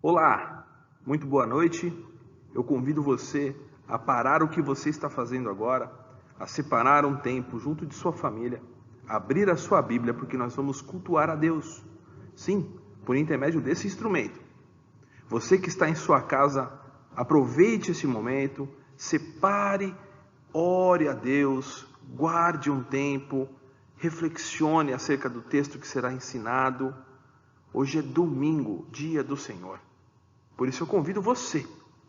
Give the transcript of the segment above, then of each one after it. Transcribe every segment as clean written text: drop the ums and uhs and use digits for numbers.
Olá, muito boa noite. Eu convido você a parar o que você está fazendo agora, a separar um tempo junto de sua família, a abrir a sua Bíblia, porque nós vamos cultuar a Deus. Sim, por intermédio desse instrumento. Você que está em sua casa, aproveite esse momento, separe, ore a Deus, guarde um tempo, reflexione acerca do texto que será ensinado. Hoje é domingo, dia do Senhor. Por isso eu convido você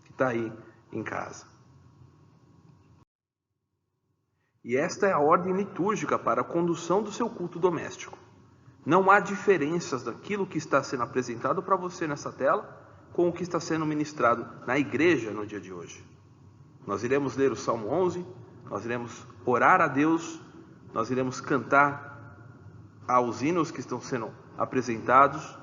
que está aí em casa. E esta é a ordem litúrgica para a condução do seu culto doméstico. Não há diferenças daquilo que está sendo apresentado para você nessa tela com o que está sendo ministrado na igreja no dia de hoje. Nós iremos ler o Salmo 11, nós iremos orar a Deus, nós iremos cantar aos hinos que estão sendo apresentados.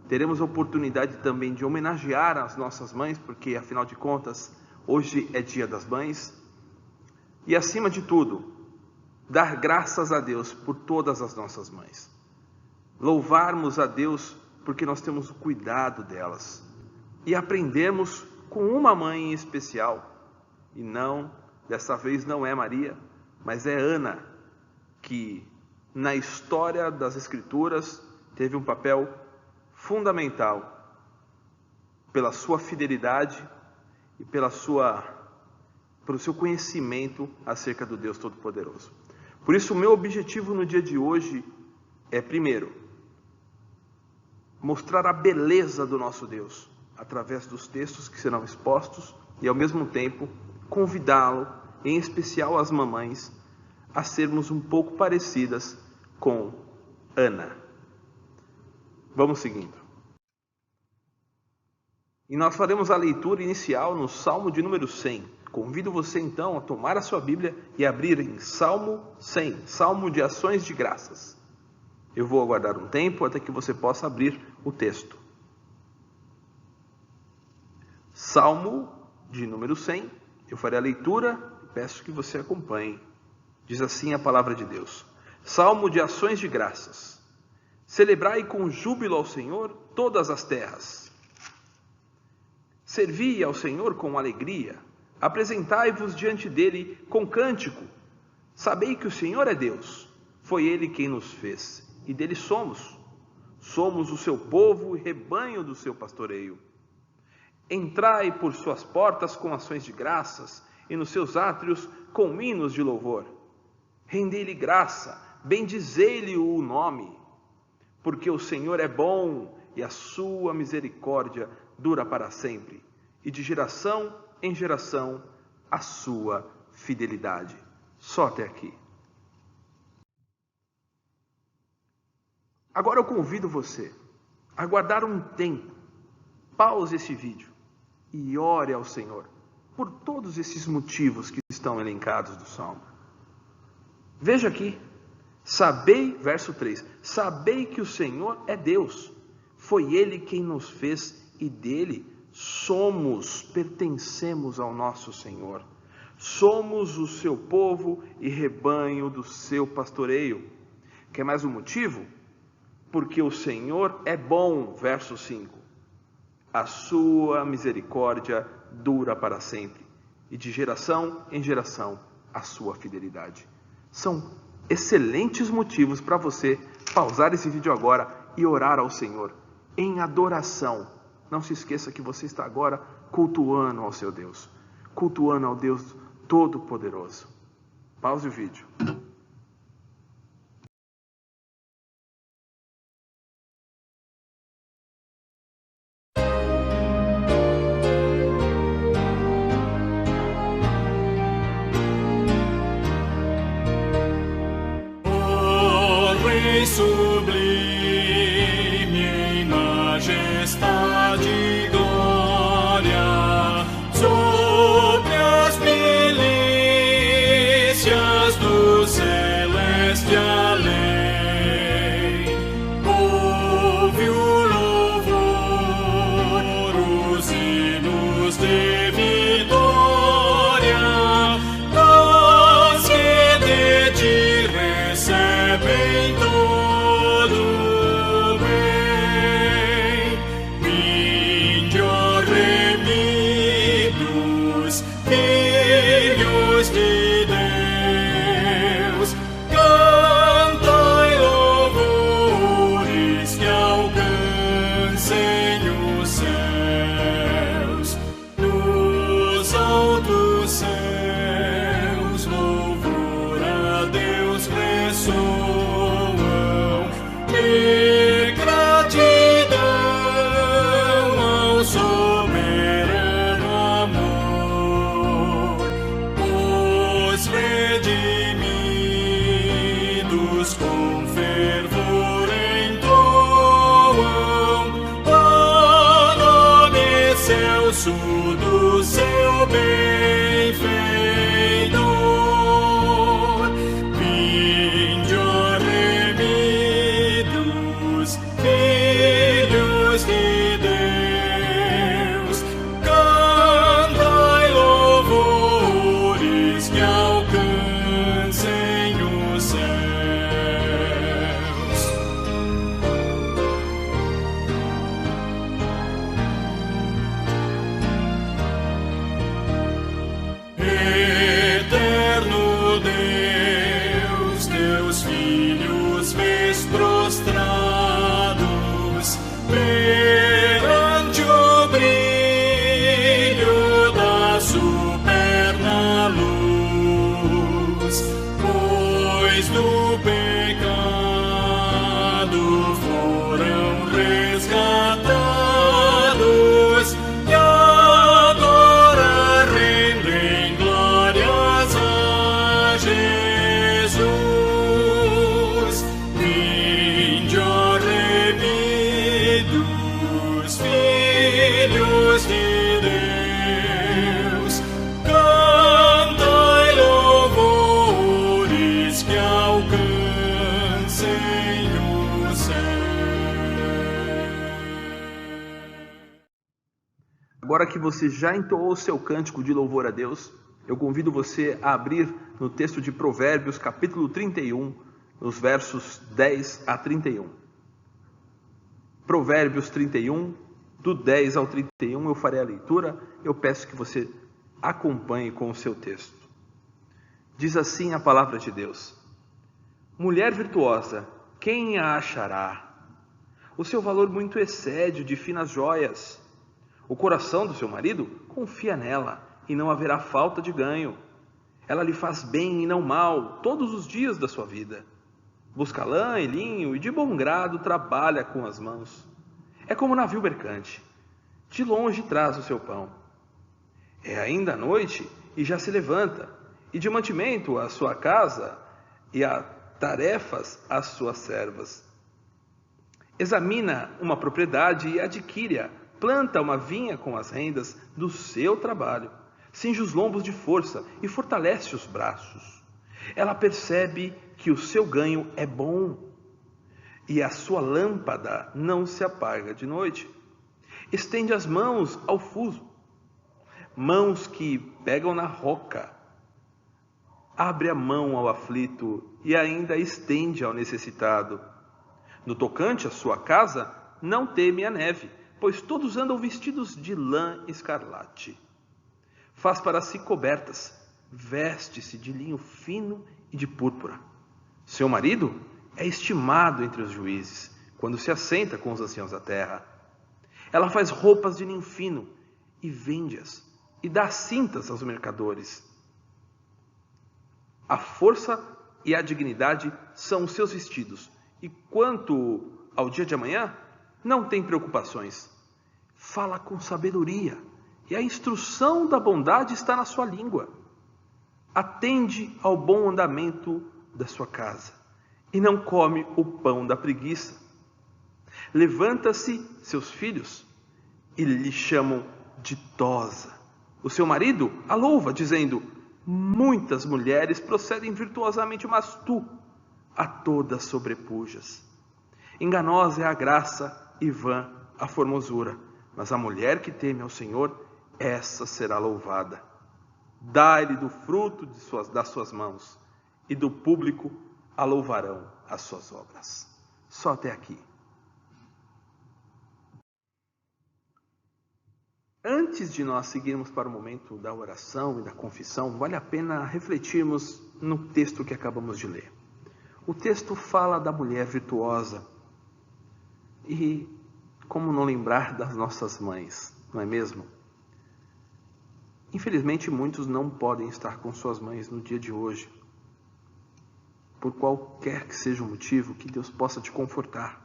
Teremos a oportunidade também de homenagear as nossas mães, porque afinal de contas, hoje é dia das mães. E acima de tudo, dar graças a Deus por todas as nossas mães. Louvarmos a Deus porque nós temos o cuidado delas. E aprendemos com uma mãe em especial. E não, dessa vez não é Maria, mas é Ana, que na história das Escrituras teve um papel fundamental pela sua fidelidade e pelo seu conhecimento acerca do Deus Todo-Poderoso. Por isso, o meu objetivo no dia de hoje é, primeiro, mostrar a beleza do nosso Deus através dos textos que serão expostos e, ao mesmo tempo, convidá-lo, em especial as mamães, a sermos um pouco parecidas com Ana. Vamos seguindo. E nós faremos a leitura inicial no Salmo de número 100. Convido você então a tomar a sua Bíblia e abrir em Salmo 100, Salmo de Ações de Graças. Eu vou aguardar um tempo até que você possa abrir o texto. Salmo de número 100, eu farei a leitura e peço que você acompanhe. Diz assim a palavra de Deus. Salmo de Ações de Graças. Celebrai com júbilo ao Senhor todas as terras. Servi ao Senhor com alegria. Apresentai-vos diante dele com cântico. Sabei que o Senhor é Deus. Foi ele quem nos fez, e dele somos. Somos o seu povo e rebanho do seu pastoreio. Entrai por suas portas com ações de graças, e nos seus átrios com hinos de louvor. Rendei-lhe graça, bendizei-lhe o nome. Porque o Senhor é bom e a sua misericórdia dura para sempre, e de geração em geração a sua fidelidade. Só até aqui. Agora eu convido você a guardar um tempo, pause esse vídeo e ore ao Senhor por todos esses motivos que estão elencados do Salmo. Veja aqui. Sabei, verso 3, sabei que o Senhor é Deus, foi Ele quem nos fez e dele somos, pertencemos ao nosso Senhor. Somos o seu povo e rebanho do seu pastoreio. Quer mais um motivo? Porque o Senhor é bom, verso 5, a sua misericórdia dura para sempre, e de geração em geração a sua fidelidade. São excelentes motivos para você pausar esse vídeo agora e orar ao Senhor em adoração. Não se esqueça que você está agora cultuando ao seu Deus, cultuando ao Deus Todo-Poderoso. Pause o vídeo. Sublime em majestade e glória, sobre as milícias do celeste além. Ouve o louvor, os hinos de vitória, nós que de ti recebem todo bem. recurso do seu benfeitor. Vinde, ó remidos, filhos de Deus, cantai louvores que alcancem os céus. Eterno Deus, teus filhos vês prostrados perante o brilho da superna luz, pois do pecado foram resgatados e agora rendem glórias a Jesus. Vinde, ó remidos, filhos de Deus, cantai louvores que alcancem o céu. Agora que você já entoou o seu cântico de louvor a Deus, eu convido você a abrir no texto de Provérbios, capítulo 31, nos versos 10 a 31. Provérbios 31, do 10 ao 31, eu farei a leitura. Eu peço que você acompanhe com o seu texto. Diz assim a palavra de Deus: Mulher virtuosa, quem a achará? O seu valor muito excede o de finas joias. O coração do seu marido confia nela, e não haverá falta de ganho. Ela lhe faz bem e não mal todos os dias da sua vida. Busca lã e linho, e de bom grado trabalha com as mãos. É como um navio mercante, de longe traz o seu pão. É ainda a noite, e já se levanta, e de mantimento à sua casa, e a tarefas às suas servas. Examina uma propriedade e adquire-a, planta uma vinha com as rendas do seu trabalho, cinge os lombos de força e fortalece os braços. Ela percebe que o seu ganho é bom e a sua lâmpada não se apaga de noite. Estende as mãos ao fuso, mãos que pegam na roca. Abre a mão ao aflito e ainda estende ao necessitado. No tocante à sua casa, não teme a neve, pois todos andam vestidos de lã escarlate. Faz para si cobertas, veste-se de linho fino e de púrpura. Seu marido é estimado entre os juízes, quando se assenta com os anciãos da terra. Ela faz roupas de linho fino e vende-as, e dá cintas aos mercadores. A força e a dignidade são os seus vestidos, e quanto ao dia de amanhã, não tem preocupações. Fala com sabedoria, e a instrução da bondade está na sua língua. Atende ao bom andamento da sua casa, e não come o pão da preguiça. Levanta-se seus filhos, e lhe chamam ditosa. O seu marido a louva, dizendo: muitas mulheres procedem virtuosamente, mas tu a todas sobrepujas. Enganosa é a graça e vã a formosura, mas a mulher que teme ao Senhor, essa será louvada. Dá-lhe do fruto das suas mãos, e do público a louvarão as suas obras. Só até aqui. Antes de nós seguirmos para o momento da oração e da confissão, vale a pena refletirmos no texto que acabamos de ler. O texto fala da mulher virtuosa. E como não lembrar das nossas mães, não é mesmo? Infelizmente, muitos não podem estar com suas mães no dia de hoje. Por qualquer que seja o motivo, que Deus possa te confortar.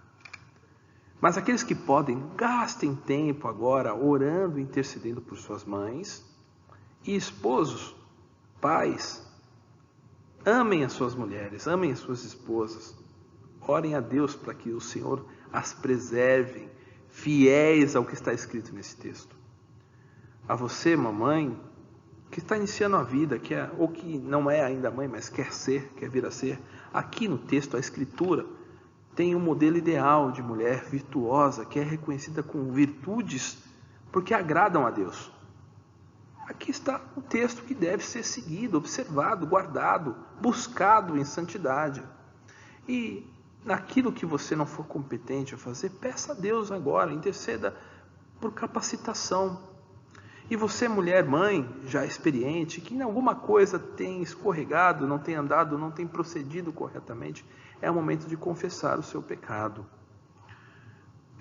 Mas aqueles que podem, gastem tempo agora orando e intercedendo por suas mães. E esposos, pais, amem as suas mulheres, amem as suas esposas. Orem a Deus para que o Senhor as preserve, fiéis ao que está escrito nesse texto. A você, mamãe, que está iniciando a vida, ou que não é ainda mãe, mas quer vir a ser, aqui no texto, a Escritura tem um modelo ideal de mulher virtuosa, que é reconhecida com virtudes, porque agradam a Deus. Aqui está o texto que deve ser seguido, observado, guardado, buscado em santidade. E naquilo que você não for competente a fazer, peça a Deus agora, interceda por capacitação. E você, mulher, mãe, já experiente, que em alguma coisa tem escorregado, não tem andado, não tem procedido corretamente, é o momento de confessar o seu pecado.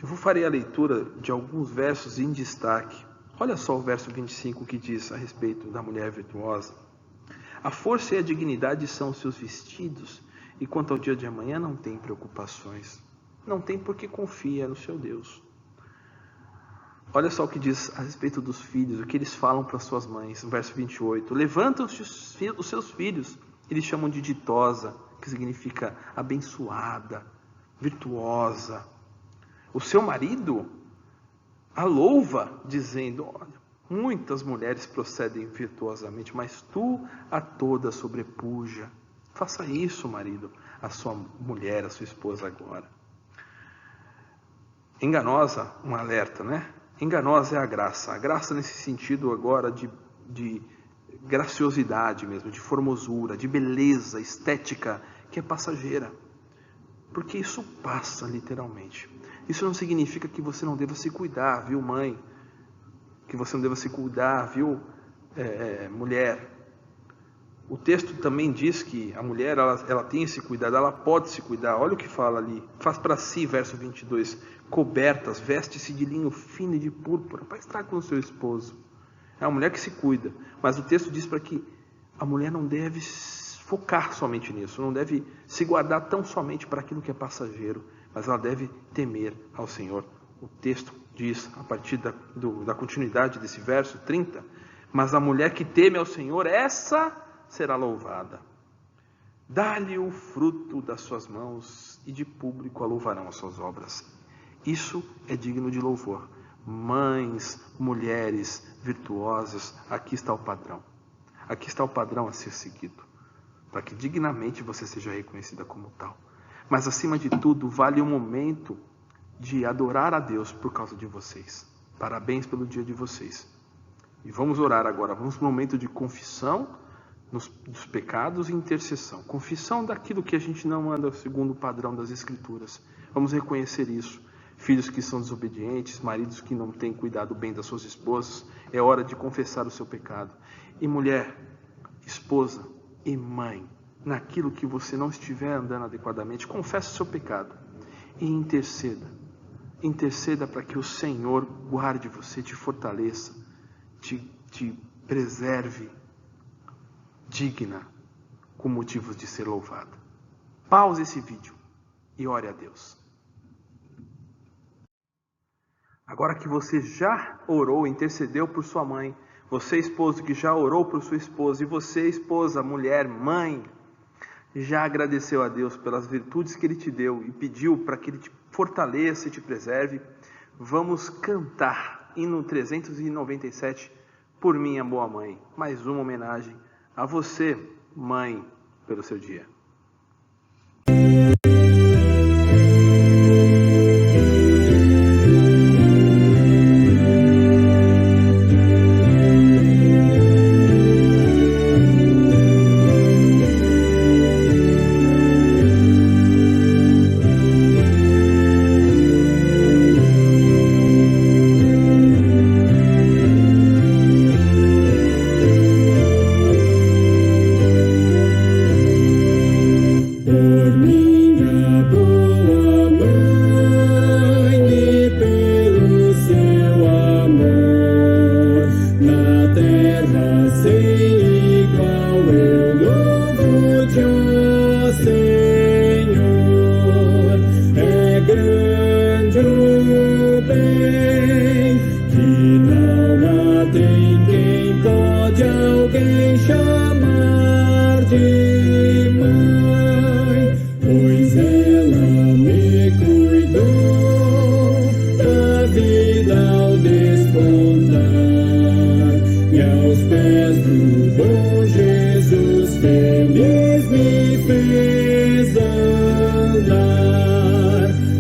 Eu farei a leitura de alguns versos em destaque. Olha só o verso 25 que diz a respeito da mulher virtuosa. A força e a dignidade são os seus vestidos, e quanto ao dia de amanhã não tem preocupações. Não tem porque confia no seu Deus. Olha só o que diz a respeito dos filhos, o que eles falam para suas mães, no verso 28. Levantam-se os seus filhos, eles chamam de ditosa, que significa abençoada, virtuosa. O seu marido a louva, dizendo, olha, muitas mulheres procedem virtuosamente, mas tu a toda sobrepuja. Faça isso, marido, a sua mulher, a sua esposa agora. Enganosa, um alerta, né? Enganosa é a graça nesse sentido agora de graciosidade mesmo, de formosura, de beleza estética, que é passageira. Porque isso passa literalmente. Isso não significa que você não deva se cuidar, viu, mãe? Que você não deva se cuidar, viu, mulher? O texto também diz que a mulher, ela tem esse cuidado, ela pode se cuidar. Olha o que fala ali. Faz para si, verso 22, cobertas, veste-se de linho fino e de púrpura, para estar com o seu esposo. É uma mulher que se cuida. Mas o texto diz para que a mulher não deve focar somente nisso, não deve se guardar tão somente para aquilo que é passageiro, mas ela deve temer ao Senhor. O texto diz, a partir da continuidade desse verso 30, mas a mulher que teme ao Senhor, essa será louvada. Dá-lhe o fruto das suas mãos, e de público a louvarão as suas obras. Isso é digno de louvor. Mães, mulheres virtuosas, aqui está o padrão. Aqui está o padrão a ser seguido, para que dignamente você seja reconhecida como tal. Mas acima de tudo, vale o momento de adorar a Deus por causa de vocês. Parabéns pelo dia de vocês. E vamos orar agora, vamos para um momento de confissão dos pecados e intercessão. Confissão daquilo que a gente não anda segundo o padrão das Escrituras. Vamos reconhecer isso. Filhos que são desobedientes, maridos que não têm cuidado bem das suas esposas, é hora de confessar o seu pecado. E mulher, esposa e mãe, naquilo que você não estiver andando adequadamente, confesse o seu pecado e interceda. Interceda para que o Senhor guarde você, te fortaleça, te preserve digna, com motivos de ser louvada. Pause esse vídeo e ore a Deus. Agora que você já orou, intercedeu por sua mãe, você, esposo, que já orou por sua esposa, e você, esposa, mulher, mãe, já agradeceu a Deus pelas virtudes que Ele te deu e pediu para que Ele te fortaleça e te preserve, vamos cantar hino 397, Por Minha Boa Mãe. Mais uma homenagem a você, mãe, pelo seu dia. bom Jesus feliz me fez andar.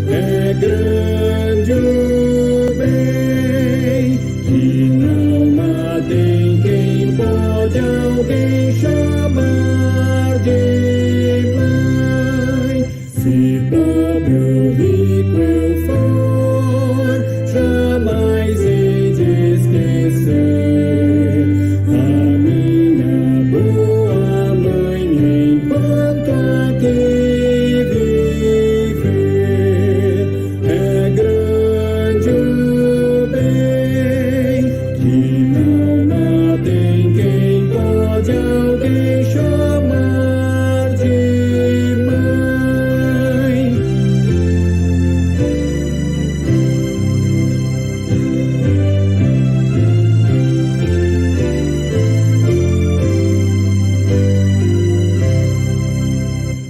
É grande o bem que não há em quem pode alguém chamar de mãe. Se pobre ou rico eu for, jamais hei de esquecer a minha boa mãe enquanto aqui viver. É grande o bem que não há em quem pode alguém chamar de mãe.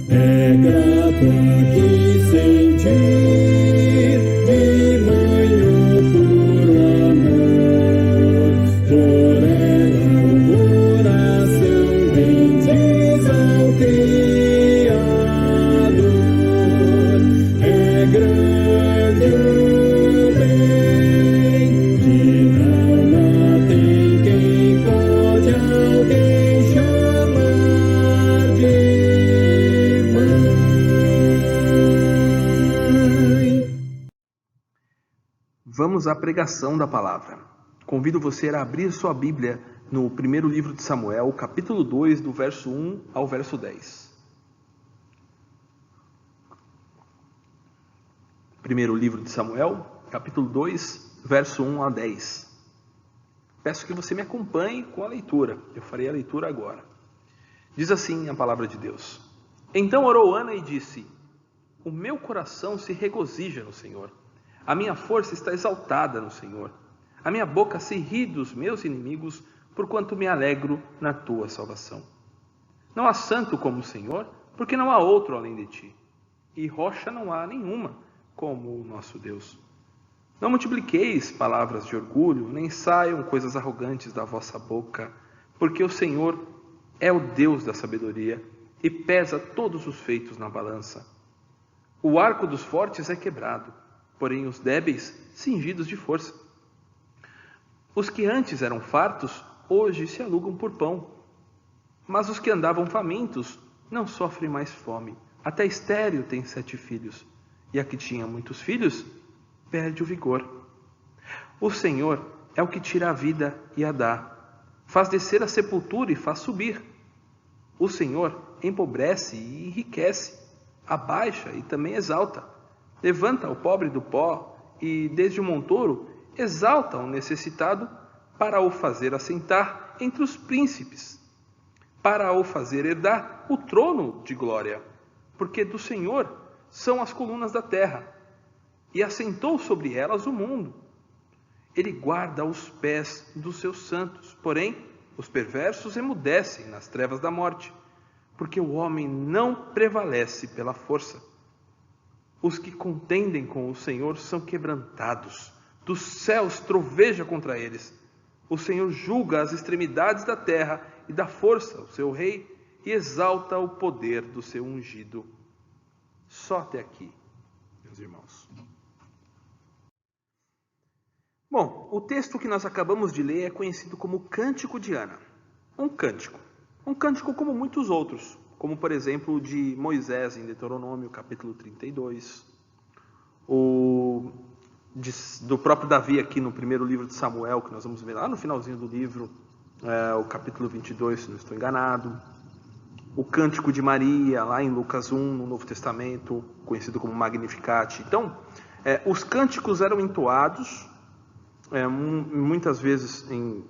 É grato aqui sentir de mãe o puro amor. Por ela o coração bendiz ao Criador. É grande o bem que não há em quem pode alguém chamar de mãe. Vamos à pregação da palavra. Convido você a abrir sua Bíblia no primeiro livro de Samuel, capítulo 2, do verso 1 ao verso 10. Primeiro livro de Samuel, capítulo 2, verso 1 a 10. Peço que você me acompanhe com a leitura. Eu farei a leitura agora. Diz assim a palavra de Deus. Então orou Ana e disse: o meu coração se regozija no Senhor. A minha força está exaltada no Senhor. A minha boca se ri dos meus inimigos, porquanto me alegro na tua salvação. Não há santo como o Senhor, porque não há outro além de ti. E rocha não há nenhuma como o nosso Deus. Não multipliqueis palavras de orgulho, nem saiam coisas arrogantes da vossa boca, porque o Senhor é o Deus da sabedoria e pesa todos os feitos na balança. O arco dos fortes é quebrado, porém os débeis cingidos de força. Os que antes eram fartos, hoje se alugam por pão. Mas os que andavam famintos não sofrem mais fome. Até estéril tem 7 filhos, e a que tinha muitos filhos perde o vigor. O Senhor é o que tira a vida e a dá, faz descer a sepultura e faz subir. O Senhor empobrece e enriquece, abaixa e também exalta. Levanta o pobre do pó e, desde o montouro, exalta o necessitado para o fazer assentar entre os príncipes, para o fazer herdar o trono de glória, porque do Senhor são as colunas da terra, e assentou sobre elas o mundo. Ele guarda os pés dos seus santos, porém os perversos emudecem nas trevas da morte, porque o homem não prevalece pela força. Os que contendem com o Senhor são quebrantados, dos céus troveja contra eles. O Senhor julga as extremidades da terra e dá força ao seu rei e exalta o poder do seu ungido. Só até aqui, meus irmãos. Bom, o texto que nós acabamos de ler é conhecido como Cântico de Ana. Um cântico como muitos outros, como por exemplo o de Moisés em Deuteronômio, capítulo 32, do próprio Davi aqui no primeiro livro de Samuel, que nós vamos ver lá no finalzinho do livro, o capítulo 22, se não estou enganado, o Cântico de Maria, lá em Lucas 1, no Novo Testamento, conhecido como Magnificat. Então, os cânticos eram entoados, muitas vezes em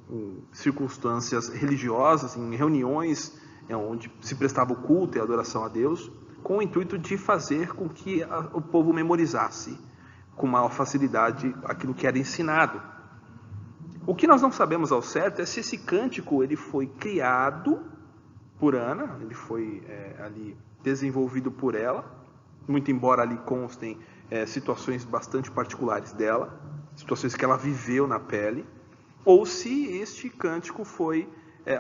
circunstâncias religiosas, em reuniões onde se prestava o culto e a adoração a Deus, com o intuito de fazer com que o povo memorizasse com maior facilidade aquilo que era ensinado. O que nós não sabemos ao certo é se esse cântico ele foi criado por Ana, ele foi ali desenvolvido por ela, muito embora ali constem situações bastante particulares dela, situações que ela viveu na pele, ou se este cântico foi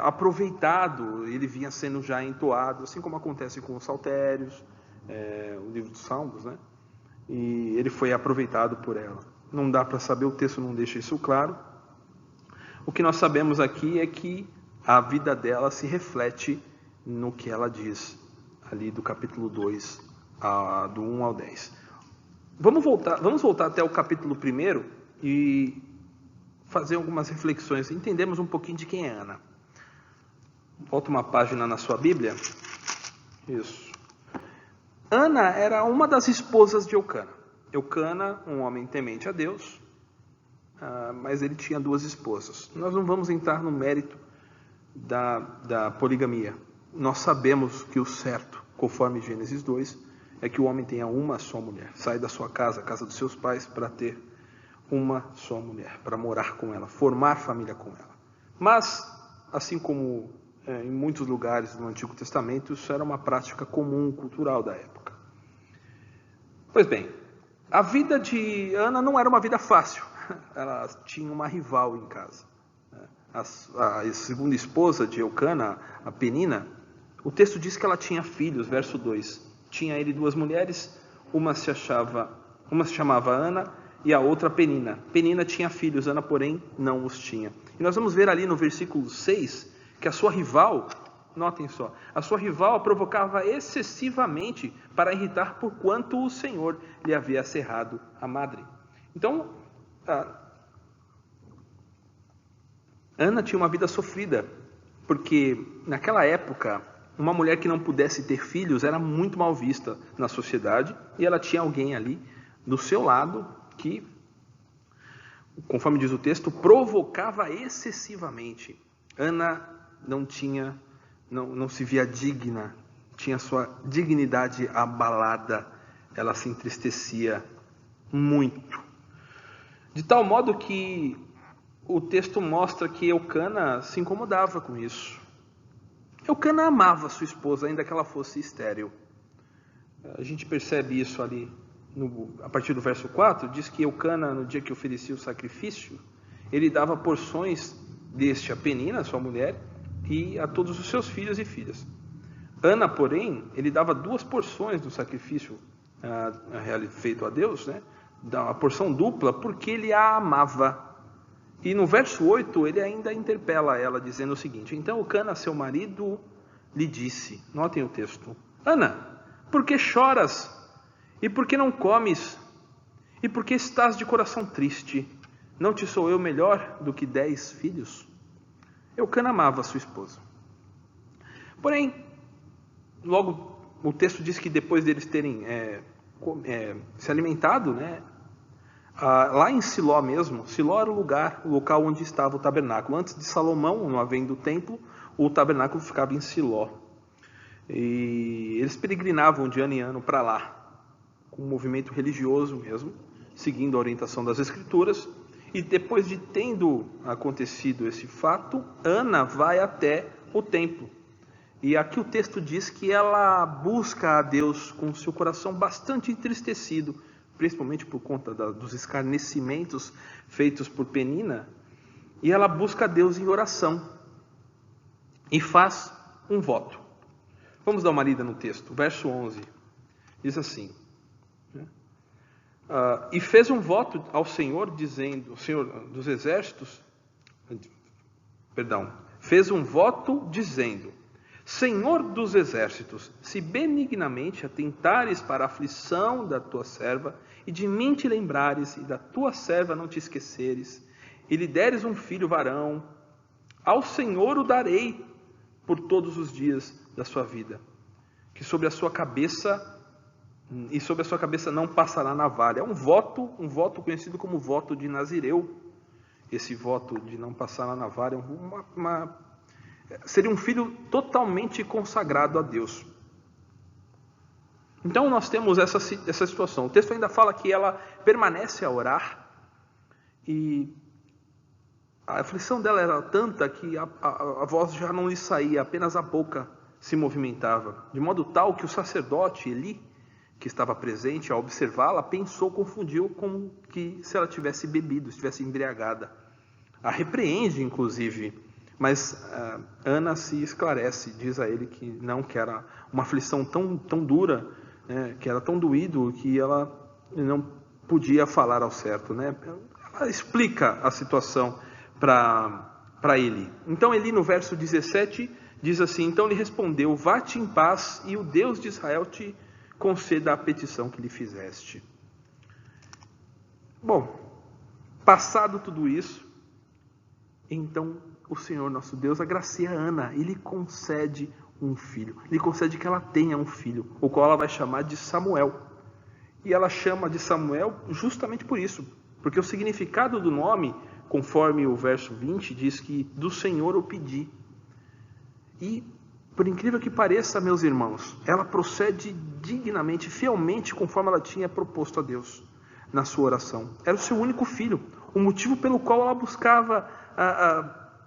aproveitado, ele vinha sendo já entoado, assim como acontece com os saltérios, o livro dos Salmos, né? E ele foi aproveitado por ela. Não dá para saber, o texto não deixa isso claro. O que nós sabemos aqui é que a vida dela se reflete no que ela diz, ali do capítulo 2, do 1 ao 10. Vamos voltar até o capítulo 1 e fazer algumas reflexões, entendemos um pouquinho de quem é Ana. Volta uma página na sua Bíblia. Isso. Ana era uma das esposas de Eucana. Eucana, um homem temente a Deus, mas ele tinha 2 esposas. Nós não vamos entrar no mérito da poligamia. Nós sabemos que o certo, conforme Gênesis 2, é que o homem tenha uma só mulher. Sai da sua casa, a casa dos seus pais, para ter uma só mulher, para morar com ela, formar família com ela. Mas, assim como em muitos lugares do Antigo Testamento, isso era uma prática comum, cultural da época. Pois bem, a vida de Ana não era uma vida fácil. Ela tinha uma rival em casa. A segunda esposa de Eucana, a Penina, o texto diz que ela tinha filhos, verso 2. Tinha ele 2 mulheres, uma se chamava Ana e a outra Penina. Penina tinha filhos, Ana, porém, não os tinha. E nós vamos ver ali no versículo 6 que a sua rival, notem só, a sua rival a provocava excessivamente para irritar por quanto o Senhor lhe havia cerrado a madre. Então, Ana tinha uma vida sofrida, porque naquela época, uma mulher que não pudesse ter filhos era muito mal vista na sociedade, e ela tinha alguém ali do seu lado que, conforme diz o texto, provocava excessivamente. Ana não se via digna, tinha sua dignidade abalada, ela se entristecia muito. De tal modo que o texto mostra que Eucana se incomodava com isso. Eucana amava sua esposa, ainda que ela fosse estéril. A gente percebe isso ali, a partir do verso 4, diz que Eucana, no dia que oferecia o sacrifício, ele dava porções deste a Penina, sua mulher, e a todos os seus filhos e filhas. Ana, porém, ele dava 2 porções do sacrifício feito a Deus, né? Uma porção dupla, porque ele a amava. E no verso 8, ele ainda interpela ela, dizendo o seguinte: então Eucana, seu marido, lhe disse, notem o texto: Ana, por que choras? E por que não comes? E por que estás de coração triste? Não te sou eu melhor do que 10 filhos? Eucana amava sua esposa. Porém, logo o texto diz que depois deles terem se alimentado, né, lá em Siló mesmo, Siló era o local onde estava o tabernáculo. Antes de Salomão, não havendo o templo, o tabernáculo ficava em Siló. E eles peregrinavam de ano em ano para lá, com um movimento religioso mesmo, seguindo a orientação das Escrituras. E depois de tendo acontecido esse fato, Ana vai até o templo. E aqui o texto diz que ela busca a Deus com seu coração bastante entristecido, principalmente por conta dos escarnecimentos feitos por Penina, e ela busca a Deus em oração e faz um voto. Vamos dar uma lida no texto, verso 11, diz assim: e fez um voto ao Senhor, dizendo, o Senhor dos Exércitos, fez um voto dizendo: Senhor dos Exércitos, se benignamente atentares para a aflição da tua serva, e de mim te lembrares, e da tua serva não te esqueceres, e lhe deres um filho varão, ao Senhor o darei por todos os dias da sua vida, que sobre a sua cabeça não passará navalha. É um voto conhecido como voto de Nazireu. Esse voto de não passar na navalha seria um filho totalmente consagrado a Deus. Então nós temos essa situação. O texto ainda fala que ela permanece a orar, e a aflição dela era tanta que a voz já não lhe saía, apenas a boca se movimentava, de modo tal que o sacerdote Eli, que estava presente, ao observá-la, confundiu como que se ela tivesse bebido, estivesse embriagada. A repreende, inclusive, Mas Ana se esclarece, diz a ele que não, que era uma aflição tão dura, né, que era tão doído que ela não podia falar ao certo, né? Ela explica a situação para Eli. Então Eli, no verso 17, diz assim: então lhe respondeu: vá-te em paz, e o Deus de Israel te conceda a petição que lhe fizeste. Bom, passado tudo isso, então o Senhor nosso Deus agracia Ana e lhe concede um filho. Lhe concede que ela tenha um filho, o qual ela vai chamar de Samuel. E ela chama de Samuel justamente por isso, porque o significado do nome, conforme o verso 20, diz que do Senhor o pedi. E, por incrível que pareça, meus irmãos, ela procede dignamente, fielmente, conforme ela tinha proposto a Deus na sua oração. Era o seu único filho, o motivo pelo qual ela buscava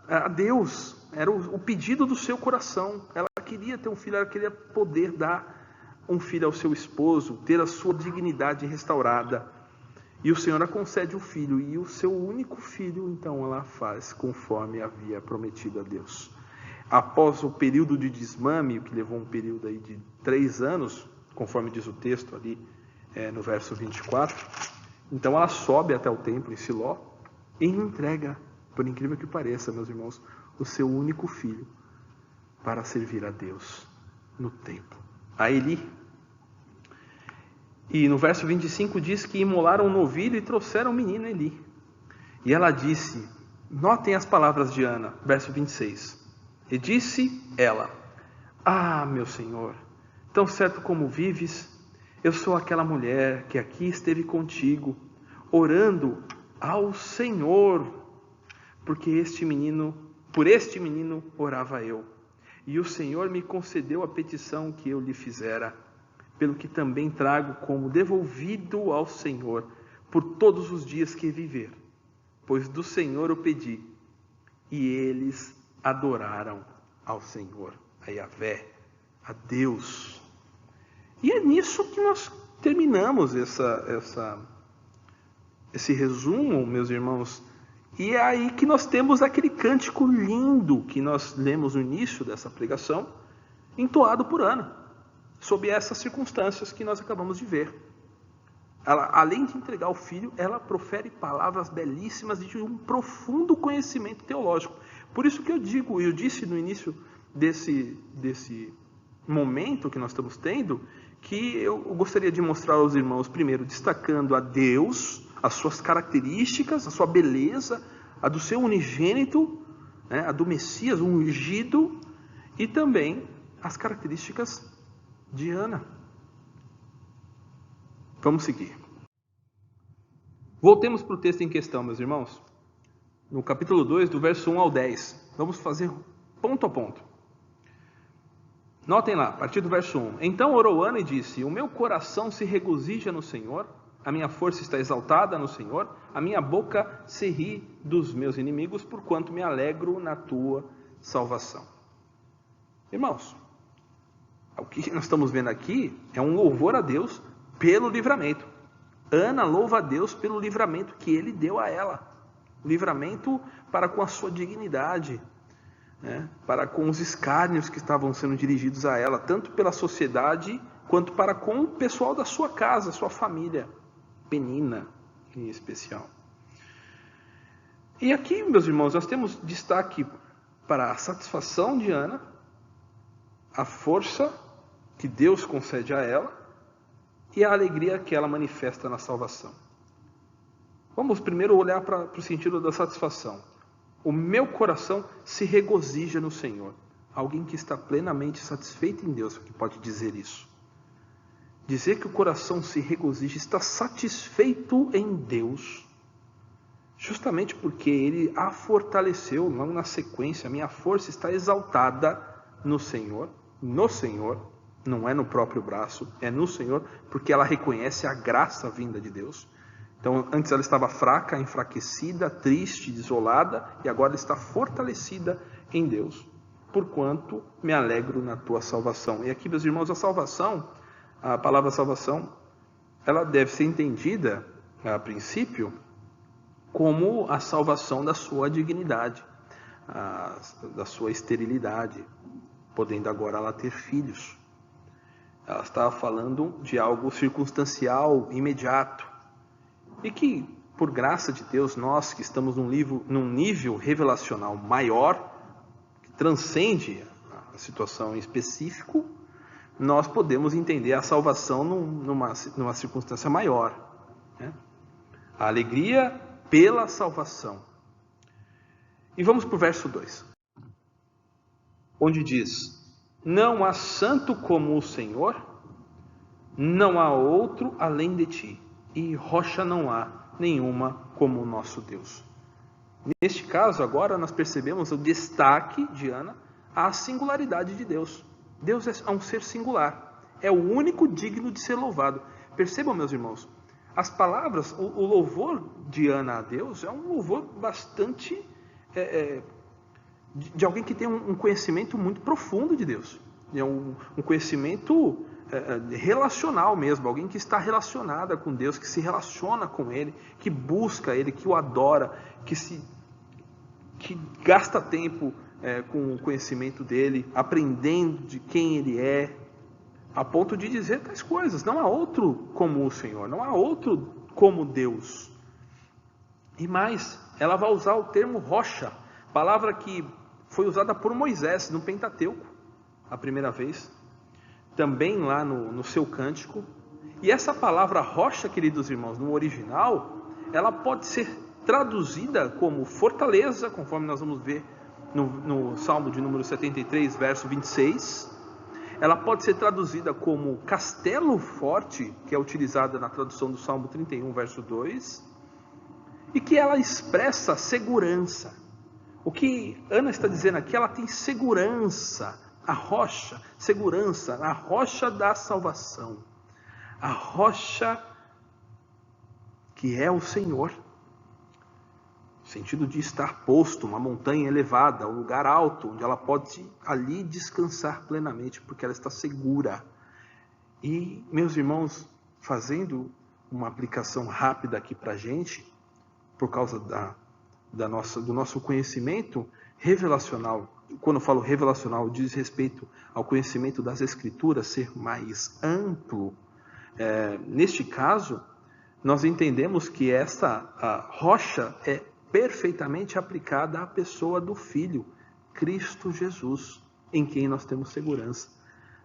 a Deus, era o pedido do seu coração. Ela queria ter um filho, ela queria poder dar um filho ao seu esposo, ter a sua dignidade restaurada. E o Senhor a concede o filho, e o seu único filho, então, ela faz conforme havia prometido a Deus. Após o período de desmame, que levou um período aí de 3 anos, conforme diz o texto ali no verso 24, então ela sobe até o templo em Siló e entrega, por incrível que pareça, meus irmãos, o seu único filho para servir a Deus no templo, a Eli. E no verso 25 diz que imolaram um novilho e trouxeram o menino Eli. E ela disse, notem as palavras de Ana, verso 26. E disse ela: ah, meu Senhor, tão certo como vives, eu sou aquela mulher que aqui esteve contigo, orando ao Senhor, porque por este menino orava eu. E o Senhor me concedeu a petição que eu lhe fizera, pelo que também trago como devolvido ao Senhor por todos os dias que viver, pois do Senhor o pedi. E eles adoraram ao Senhor, a Yahvé, a Deus. E é nisso que nós terminamos esse resumo, meus irmãos. E é aí que nós temos aquele cântico lindo que nós lemos no início dessa pregação, entoado por Ana, sob essas circunstâncias que nós acabamos de ver. Ela, além de entregar o filho, ela profere palavras belíssimas de um profundo conhecimento teológico. Por isso que eu disse no início desse momento que nós estamos tendo, que eu gostaria de mostrar aos irmãos, primeiro, destacando a Deus, as suas características, a sua beleza, a do seu unigênito, né, a do Messias, o ungido, e também as características de Ana. Vamos seguir. Voltemos para o texto em questão, meus irmãos. No capítulo 2, do verso 1 ao 10. Vamos fazer ponto a ponto. Notem lá, a partir do verso 1. Então orou Ana e disse: o meu coração se regozija no Senhor, a minha força está exaltada no Senhor, a minha boca se ri dos meus inimigos, porquanto me alegro na tua salvação. Irmãos, o que nós estamos vendo aqui é um louvor a Deus pelo livramento. Ana louva a Deus pelo livramento que ele deu a ela. Livramento para com a sua dignidade, né? Para com os escárnios que estavam sendo dirigidos a ela, tanto pela sociedade, quanto para com o pessoal da sua casa, sua família, Penina em especial. E aqui, meus irmãos, nós temos destaque para a satisfação de Ana, a força que Deus concede a ela e a alegria que ela manifesta na salvação. Vamos primeiro olhar para o sentido da satisfação. O meu coração se regozija no Senhor. Alguém que está plenamente satisfeito em Deus que pode dizer isso. Dizer que o coração se regozija, está satisfeito em Deus, justamente porque Ele a fortaleceu. Logo na sequência, a minha força está exaltada no Senhor, não é no próprio braço, é no Senhor, porque ela reconhece a graça vinda de Deus. Então, antes ela estava fraca, enfraquecida, triste, desolada, e agora está fortalecida em Deus, porquanto me alegro na tua salvação. E aqui, meus irmãos, a palavra salvação, ela deve ser entendida, a princípio, como a salvação da sua dignidade. da sua esterilidade, podendo agora ela ter filhos. Ela estava falando de algo circunstancial, imediato, e que, por graça de Deus, nós que estamos num nível revelacional maior, que transcende a situação em específico, nós podemos entender a salvação numa circunstância maior, né? A alegria pela salvação. E vamos para o verso 2, onde diz: não há santo como o Senhor, não há outro além de ti, e rocha não há nenhuma como o nosso Deus. Neste caso, agora nós percebemos o destaque de Ana à singularidade de Deus. Deus é um ser singular, é o único digno de ser louvado. Percebam, meus irmãos, as palavras, o louvor de Ana a Deus é um louvor bastante de alguém que tem um conhecimento muito profundo de Deus. É um conhecimento relacional mesmo, alguém que está relacionada com Deus, que se relaciona com Ele, que busca Ele, que o adora, que gasta tempo com o conhecimento dEle, aprendendo de quem Ele é, a ponto de dizer tais coisas: não há outro como o Senhor, não há outro como Deus. E mais, ela vai usar o termo rocha, palavra que foi usada por Moisés no Pentateuco, a primeira vez, também lá no seu cântico. E essa palavra rocha, queridos irmãos, no original, ela pode ser traduzida como fortaleza, conforme nós vamos ver no Salmo de número 73, verso 26. Ela pode ser traduzida como castelo forte, que é utilizada na tradução do Salmo 31, verso 2, e que ela expressa segurança. O que Ana está dizendo aqui, ela tem segurança, a rocha, segurança, a rocha da salvação, a rocha que é o Senhor. No sentido de estar posto, uma montanha elevada, um lugar alto, onde ela pode ali descansar plenamente, porque ela está segura. E, meus irmãos, fazendo uma aplicação rápida aqui para a gente, por causa do nosso conhecimento revelacional. Quando eu falo revelacional, diz respeito ao conhecimento das Escrituras ser mais amplo. Neste caso, nós entendemos que a rocha é perfeitamente aplicada à pessoa do Filho, Cristo Jesus, em quem nós temos segurança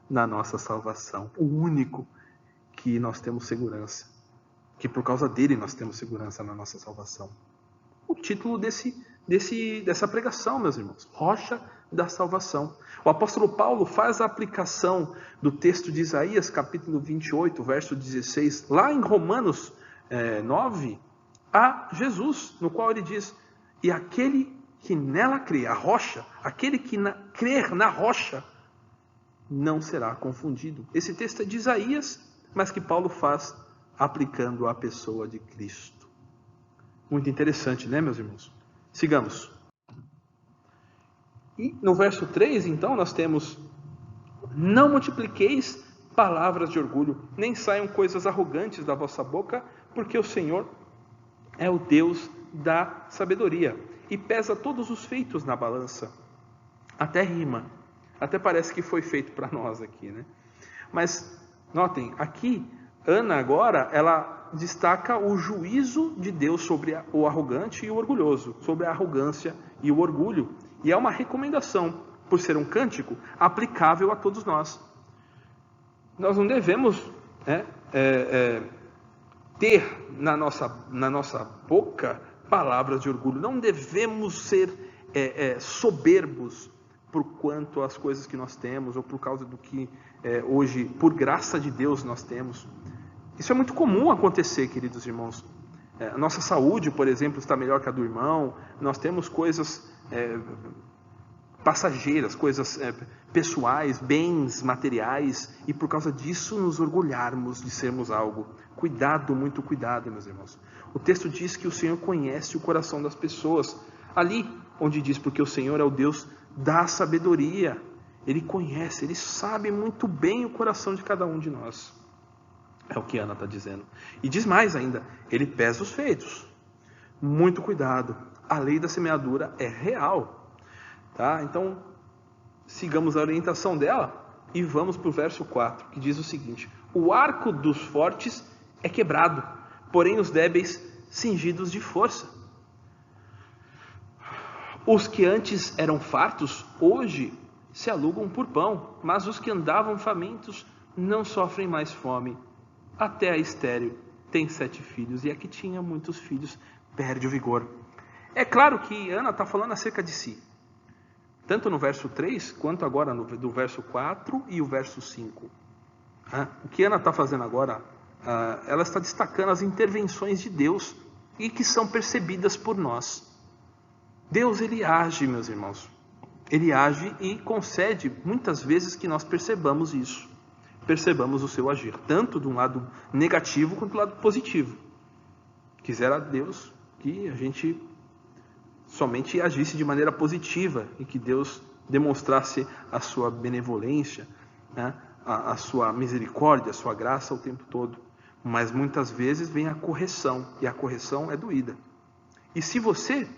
na nossa salvação. O único que nós temos segurança, que por causa dele nós temos segurança na nossa salvação. O título dessa pregação, meus irmãos, rocha da salvação. O apóstolo Paulo faz a aplicação do texto de Isaías, capítulo 28, verso 16, lá em Romanos 9, a Jesus, no qual ele diz: e aquele que nela crê, a rocha, aquele que crer na rocha, não será confundido. Esse texto é de Isaías, mas que Paulo faz aplicando à pessoa de Cristo. Muito interessante, né, meus irmãos? Sigamos. E no verso 3, então, nós temos: não multipliqueis palavras de orgulho, nem saiam coisas arrogantes da vossa boca, porque o Senhor é o Deus da sabedoria, e pesa todos os feitos na balança. Até rima, até parece que foi feito para nós aqui, né? Mas, notem, aqui, Ana agora, ela destaca o juízo de Deus sobre o arrogante e o orgulhoso, sobre a arrogância e o orgulho. E é uma recomendação, por ser um cântico, aplicável a todos nós. Nós não devemos ter na nossa boca palavras de orgulho. Não devemos ser soberbos por quanto às coisas que nós temos, ou por causa do que hoje, por graça de Deus, nós temos. Isso é muito comum acontecer, queridos irmãos. A nossa saúde, por exemplo, está melhor que a do irmão. Nós temos coisas passageiras, coisas pessoais, bens materiais, e por causa disso nos orgulharmos de sermos algo. Cuidado, muito cuidado, meus irmãos. O texto diz que o Senhor conhece o coração das pessoas. Ali onde diz: porque o Senhor é o Deus da sabedoria. Ele conhece, Ele sabe muito bem o coração de cada um de nós. É o que Ana está dizendo. E diz mais ainda: Ele pesa os feitos. Muito cuidado. A lei da semeadura é real. Tá? Então, sigamos a orientação dela e vamos para o verso 4, que diz o seguinte: o arco dos fortes é quebrado, porém os débeis cingidos de força. Os que antes eram fartos, hoje se alugam por pão, mas os que andavam famintos não sofrem mais fome. Até a estéril tem 7 filhos, e a que tinha muitos filhos perde o vigor. É claro que Ana está falando acerca de si, tanto no verso 3, quanto agora do verso 4 e o verso 5. O que Ana está fazendo agora, ela está destacando as intervenções de Deus, e que são percebidas por nós. Deus, ele age, meus irmãos. Ele age e concede muitas vezes que nós percebamos isso. Percebamos o seu agir, tanto de um lado negativo quanto do lado positivo. Quisera Deus que a gente somente agisse de maneira positiva e que Deus demonstrasse a sua benevolência, né? a sua misericórdia, a sua graça o tempo todo. Mas muitas vezes vem a correção, e a correção é doída. E se você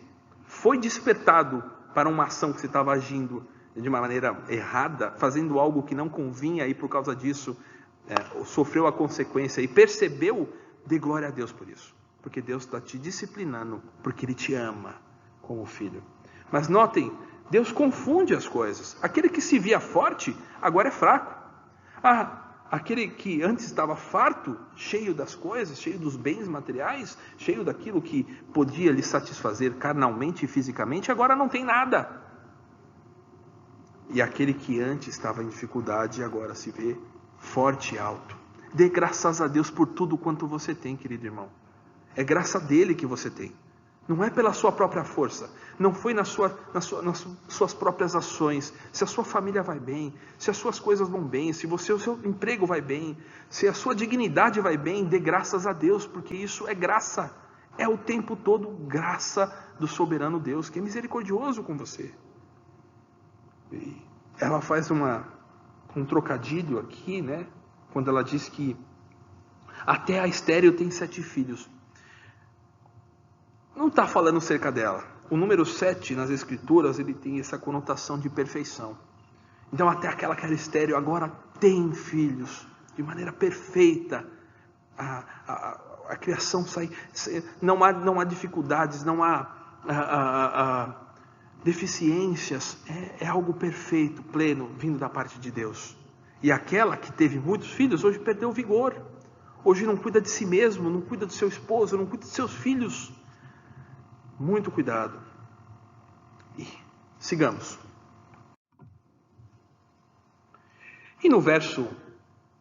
foi despertado para uma ação que você estava agindo de uma maneira errada, fazendo algo que não convinha, e por causa disso sofreu a consequência e percebeu, dê glória a Deus por isso, porque Deus está te disciplinando, porque Ele te ama como filho. Mas notem, Deus confunde as coisas. Aquele que se via forte, agora é fraco. Aquele que antes estava farto, cheio das coisas, cheio dos bens materiais, cheio daquilo que podia lhe satisfazer carnalmente e fisicamente, agora não tem nada. E aquele que antes estava em dificuldade, agora se vê forte e alto. Dê graças a Deus por tudo quanto você tem, querido irmão. É graça dele que você tem. Não é pela sua própria força. Não foi nas suas próprias ações. Se a sua família vai bem, se as suas coisas vão bem, se o seu emprego vai bem, se a sua dignidade vai bem, dê graças a Deus, porque isso é graça. É o tempo todo graça do soberano Deus, que é misericordioso com você. E ela faz um trocadilho aqui, né? Quando ela diz que até a estéril tem 7 filhos. Não está falando cerca dela. O número 7 nas escrituras, ele tem essa conotação de perfeição. Então até aquela que era estéril agora tem filhos de maneira perfeita. A criação sai, não há dificuldades, não há deficiências. É algo perfeito, pleno, vindo da parte de Deus. E aquela que teve muitos filhos, hoje perdeu o vigor. Hoje não cuida de si mesmo, não cuida do seu esposo, não cuida de seus filhos. Muito cuidado. E sigamos. E no verso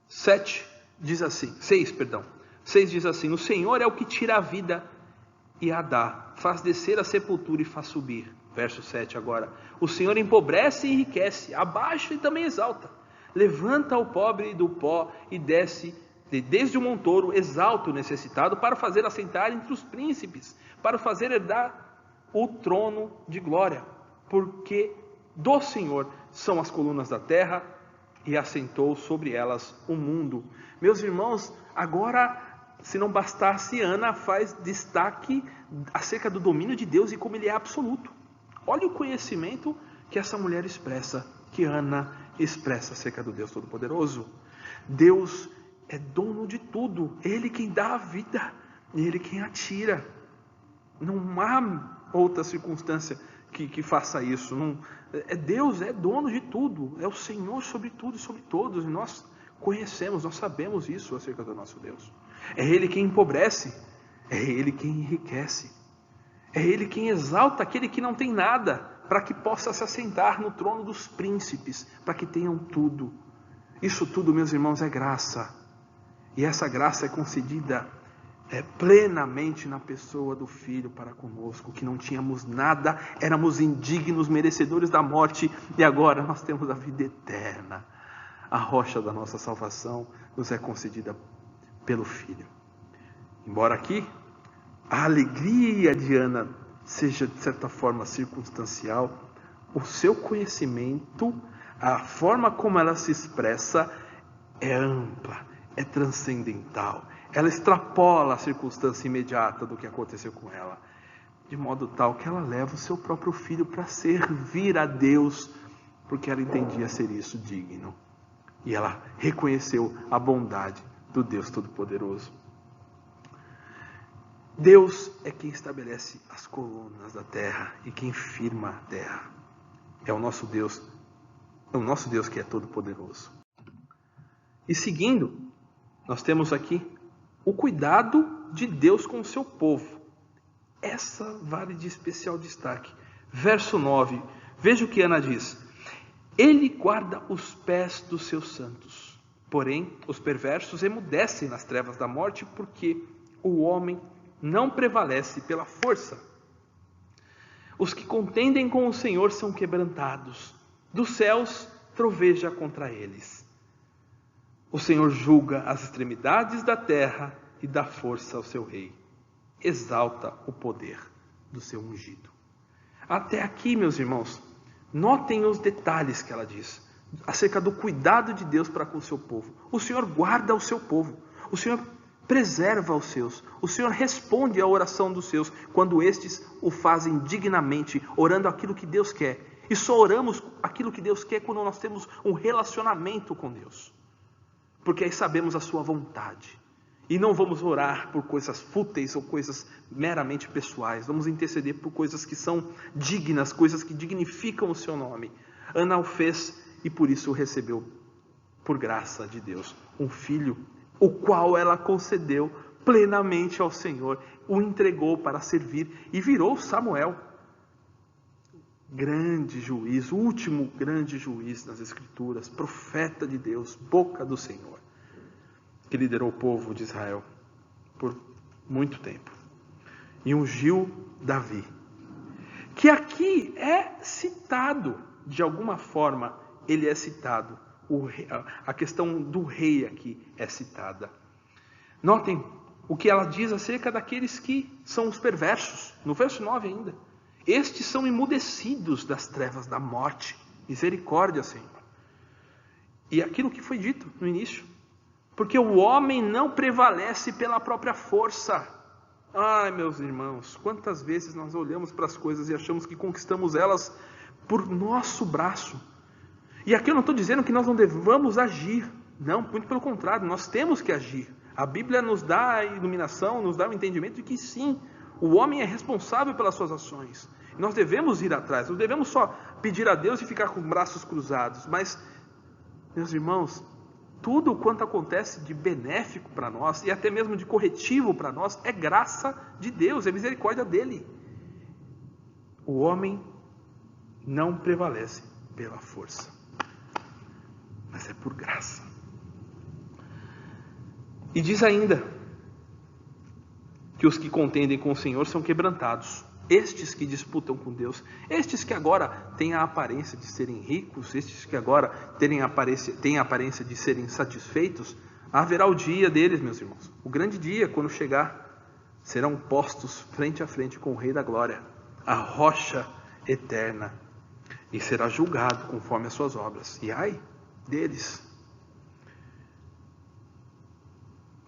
6 diz assim: o Senhor é o que tira a vida e a dá, faz descer a sepultura e faz subir. Verso 7 agora: o Senhor empobrece e enriquece, abaixa e também exalta, levanta o pobre do pó e desce desde o montouro, exalta o necessitado, para fazer assentar entre os príncipes, para fazer herdar o trono de glória, porque do Senhor são as colunas da terra, e assentou sobre elas o mundo. Meus irmãos, agora, se não bastasse, Ana faz destaque acerca do domínio de Deus e como ele é absoluto. Olha o conhecimento que essa mulher expressa, que Ana expressa acerca do Deus Todo-Poderoso. Deus é dono de tudo, Ele quem dá a vida, Ele quem a tira. Não há outra circunstância que faça isso. Deus é dono de tudo, é o Senhor sobre tudo e sobre todos, e nós conhecemos, nós sabemos isso acerca do nosso Deus. É Ele quem empobrece, é Ele quem enriquece, é Ele quem exalta aquele que não tem nada, para que possa se assentar no trono dos príncipes, para que tenham tudo. Isso tudo, meus irmãos, é graça. E essa graça é concedida plenamente na pessoa do Filho para conosco, que não tínhamos nada, éramos indignos, merecedores da morte, e agora nós temos a vida eterna. A rocha da nossa salvação nos é concedida pelo Filho. Embora aqui a alegria de Ana seja de certa forma circunstancial, o seu conhecimento, a forma como ela se expressa é ampla, é transcendental. Ela extrapola a circunstância imediata do que aconteceu com ela. de modo tal que ela leva o seu próprio filho para servir a Deus, porque ela entendia ser isso digno. E ela reconheceu a bondade do Deus Todo-Poderoso. Deus é quem estabelece as colunas da terra e quem firma a terra. É o nosso Deus que é Todo-Poderoso. E seguindo, nós temos aqui o cuidado de Deus com o seu povo. Essa vale de especial destaque. Verso 9, veja o que Ana diz. Ele guarda os pés dos seus santos. Porém, os perversos emudecem nas trevas da morte, porque o homem não prevalece pela força. Os que contendem com o Senhor são quebrantados. Dos céus troveja contra eles. O Senhor julga as extremidades da terra e dá força ao seu rei. Exalta o poder do seu ungido. Até aqui, meus irmãos, notem os detalhes que ela diz acerca do cuidado de Deus para com o seu povo. O Senhor guarda o seu povo. O Senhor preserva os seus. O Senhor responde à oração dos seus quando estes o fazem dignamente, orando aquilo que Deus quer. E só oramos aquilo que Deus quer quando nós temos um relacionamento com Deus. Porque aí sabemos a sua vontade. E não vamos orar por coisas fúteis ou coisas meramente pessoais. Vamos interceder por coisas que são dignas, coisas que dignificam o seu nome. Ana o fez e por isso recebeu, por graça de Deus, um filho, o qual ela concedeu plenamente ao Senhor, o entregou para servir e virou Samuel. Grande juiz, o último grande juiz nas Escrituras, profeta de Deus, boca do Senhor, que liderou o povo de Israel por muito tempo. E ungiu Davi, que aqui é citado, de alguma forma ele é citado, a questão do rei aqui é citada. Notem o que ela diz acerca daqueles que são os perversos, no verso 9 ainda. Estes são emudecidos das trevas da morte. Misericórdia, Senhor. E aquilo que foi dito no início. Porque o homem não prevalece pela própria força. Ai, meus irmãos, quantas vezes nós olhamos para as coisas e achamos que conquistamos elas por nosso braço. E aqui eu não estou dizendo que nós não devamos agir. Não, muito pelo contrário, nós temos que agir. A Bíblia nos dá a iluminação, nos dá o entendimento de que sim, o homem é responsável pelas suas ações. Nós devemos ir atrás, não devemos só pedir a Deus e ficar com os braços cruzados. Mas, meus irmãos, tudo quanto acontece de benéfico para nós, e até mesmo de corretivo para nós, é graça de Deus, é misericórdia dele. O homem não prevalece pela força, mas é por graça. E diz ainda que os que contendem com o Senhor são quebrantados. Estes que disputam com Deus, estes que agora têm a aparência de serem ricos, estes que agora têm a aparência de serem satisfeitos, haverá o dia deles, meus irmãos. O grande dia, quando chegar, serão postos frente a frente com o Rei da Glória, a rocha eterna, e será julgado conforme as suas obras. E ai deles.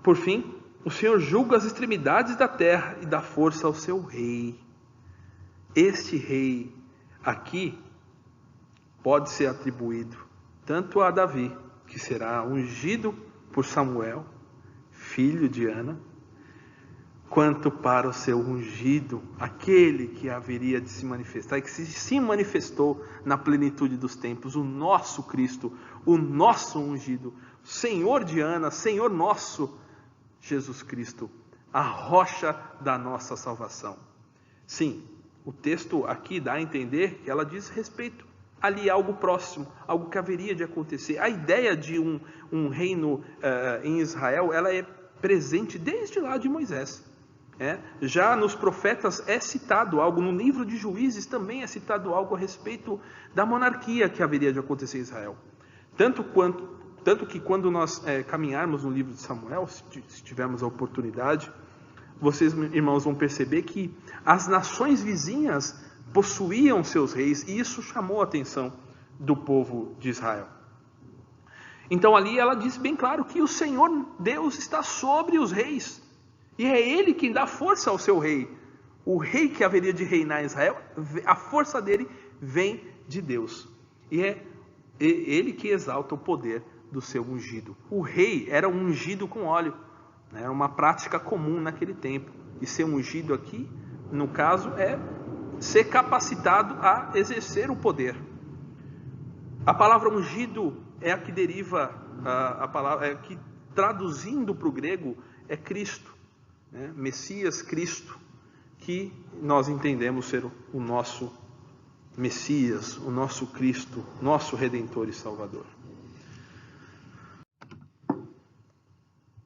Por fim, o Senhor julga as extremidades da terra e dá força ao seu rei. Este rei aqui pode ser atribuído tanto a Davi, que será ungido por Samuel, filho de Ana, quanto para o seu ungido, aquele que haveria de se manifestar, e que se manifestou na plenitude dos tempos, o nosso Cristo, o nosso ungido, Senhor de Ana, Senhor nosso, Jesus Cristo, a rocha da nossa salvação. Sim, o texto aqui dá a entender que ela diz respeito ali a algo próximo, algo que haveria de acontecer. A ideia de um reino em Israel, ela é presente desde lá de Moisés. Já nos profetas é citado algo, no livro de Juízes também é citado algo a respeito da monarquia que haveria de acontecer em Israel. Tanto que quando nós caminharmos no livro de Samuel, se tivermos a oportunidade, vocês, irmãos, vão perceber que as nações vizinhas possuíam seus reis, e isso chamou a atenção do povo de Israel. Então ali ela diz bem claro que o Senhor Deus está sobre os reis, e é Ele quem dá força ao seu rei. O rei que haveria de reinar em Israel, a força dele vem de Deus. E é ele que exalta o poder do seu ungido. O rei era ungido com óleo, né? Era uma prática comum naquele tempo. E ser ungido aqui, no caso, é ser capacitado a exercer o poder. A palavra ungido é a que deriva, a palavra, que traduzindo para o grego, é Cristo, né? Messias, Cristo, que nós entendemos ser o nosso Messias, o nosso Cristo, nosso Redentor e Salvador.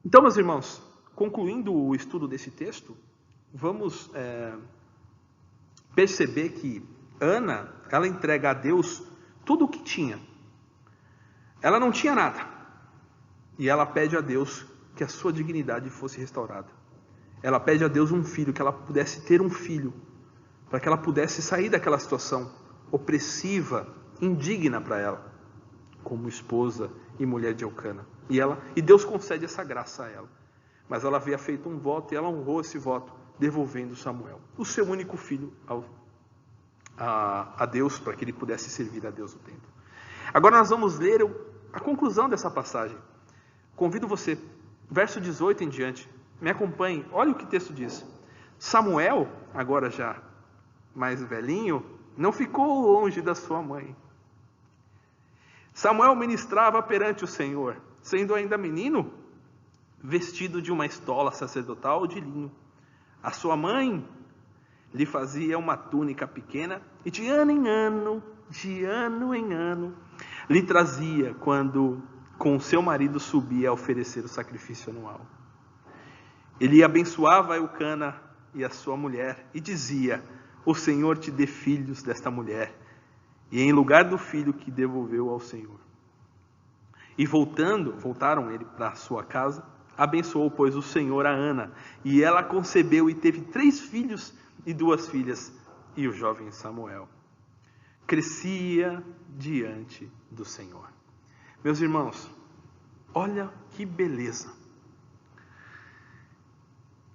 Então, meus irmãos, concluindo o estudo desse texto, vamos perceber que Ana, ela entrega a Deus tudo o que tinha. Ela não tinha nada. E ela pede a Deus que a sua dignidade fosse restaurada. Ela pede a Deus um filho, que ela pudesse ter um filho, para que ela pudesse sair daquela situação opressiva, indigna para ela, como esposa e mulher de Elcana. E Deus concede essa graça a ela. Mas ela havia feito um voto e ela honrou esse voto, devolvendo Samuel, o seu único filho, a Deus, para que ele pudesse servir a Deus no templo. Agora nós vamos ler a conclusão dessa passagem. Convido você, verso 18 em diante, me acompanhe, olha o que o texto diz. Samuel, agora já mais velhinho, não ficou longe da sua mãe. Samuel ministrava perante o Senhor, sendo ainda menino, vestido de uma estola sacerdotal de linho. A sua mãe lhe fazia uma túnica pequena e de ano em ano, lhe trazia quando com seu marido subia a oferecer o sacrifício anual. Ele abençoava Elcana e a sua mulher e dizia: o Senhor te dê filhos desta mulher. E em lugar do filho que devolveu ao Senhor. E voltaram ele para a sua casa, abençoou, pois, o Senhor a Ana. E ela concebeu e teve 3 filhos e 2 filhas. E o jovem Samuel crescia diante do Senhor. Meus irmãos, olha que beleza.